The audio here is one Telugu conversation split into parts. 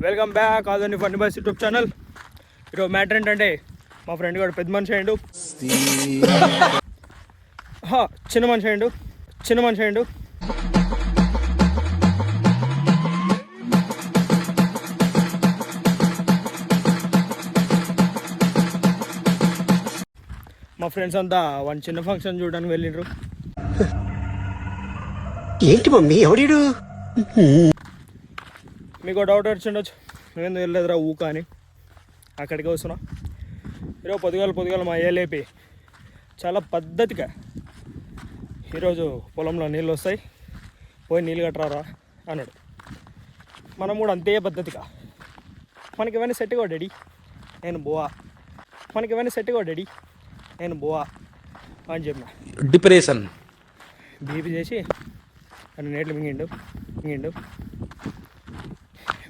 Welcome back Adoni funny boys YouTube channel. ఈరోజు మ్యాటర్ ఏంటంటే మా ఫ్రెండ్ గారు పెద్ద మనిషి అయ్యిండు, చిన్న మనిషి అయ్యిండు. మా ఫ్రెండ్స్ అంతా వన్ చిన్న ఫంక్షన్ చూడడానికి వెళ్ళిండ్రు. ఏంటి మమ్మీ ఎవడు? మీకు డౌట్ వచ్చిండొచ్చు, నువ్వేందుకు వెళ్ళలేదురా ఊక అని. అక్కడికి వస్తున్నా. ఈరోజు పొద్దుగాల మా ఏలేపి చాలా పద్ధతిగా ఈరోజు పొలంలో నీళ్ళు వస్తాయి, పోయి నీళ్ళు కట్టరారా అన్నాడు. మనం కూడా అంతే పద్ధతిగా మనకి ఇవన్నీ సెట్ కావు డాడీ నేను బోవా అని చెప్పిన. డిప్రెషన్ బీపీ చేసి అని నేట్లు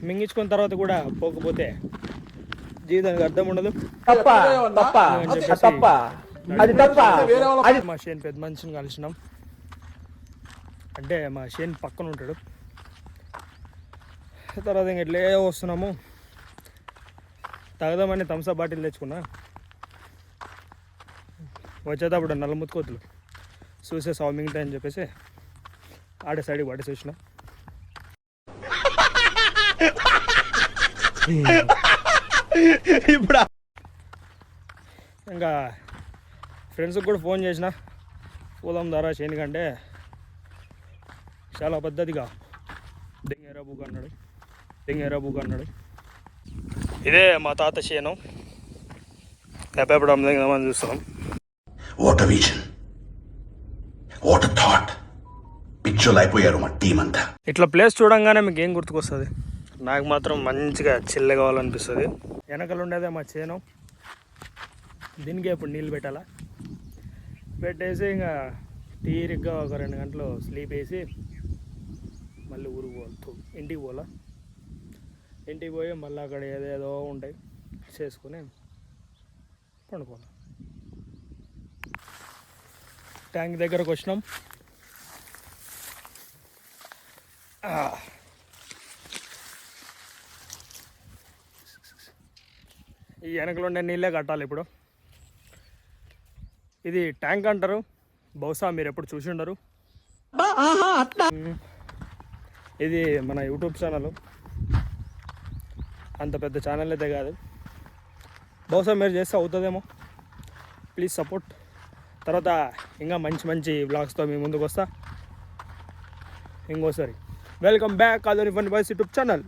మింగించుకున్న తర్వాత కూడా పోకపోతే జీవితానికి అర్థం ఉండదు. మా షేన్ పెద్ద మనిషిని కలిసినాం, అంటే మా షేన్ పక్కన ఉంటాడు. తర్వాత ఇంక ఇట్లే వస్తున్నాము. తాగదామని థమ్స్ అప్ బాటిల్ తెచ్చుకున్నా. వచ్చేటప్పుడు నల్లముత్తుకోతులు చూసే సౌమింగ్తా అని చెప్పేసి ఆడే సైడ్కి పడేసి వచ్చిన. ఇప్పుడు ఇంకా ఫ్రెండ్స్కి కూడా ఫోన్ చేసిన, పోదాం దారా చేనికంటే చాలా పద్ధతిగా దెంగేరా బుక్ అన్నాడు. ఇదే మా తాత చేను, ఎప్పుడు అమ్మని చూస్తున్నాం. What a vision, what a thought. పిచ్చోలు అయిపోయారు మా టీం అంతా. ఇట్లా ప్లేస్ చూడంగానే మీకు ఏం గుర్తుకొస్తుంది? నాకు మాత్రం మంచిగా చిల్ల కావాలనిపిస్తుంది. వెనకలు ఉండేదే మా చేను, దీనికే ఇప్పుడు నీళ్ళు పెట్టేసి ఇంకా తీరిగ్గా ఒక 2 గంటలు స్లీప్ వేసి మళ్ళీ ఇంటికి పోయి మళ్ళీ అక్కడ ఏదేదో ఉంటాయి చేసుకుని పండుకోవాలి. ట్యాంక్ దగ్గరకు వచ్చినాం. ఈ వెనకలు ఉండే నీళ్ళే కట్టాలి ఇప్పుడు. ఇది ట్యాంక్ అంటారు, బహుశా మీరు ఎప్పుడు చూసి ఉండరు. ఇది మన యూట్యూబ్ ఛానల్, అంత పెద్ద ఛానల్ అయితే కాదు. బహుశా మీరు చేస్తే అవుతుందేమో. Please support. తర్వాత ఇంకా మంచి వ్లాగ్స్తో మీ ముందుకు వస్తా ఇంకోసారి. Welcome back Adoni funny boys YouTube channel.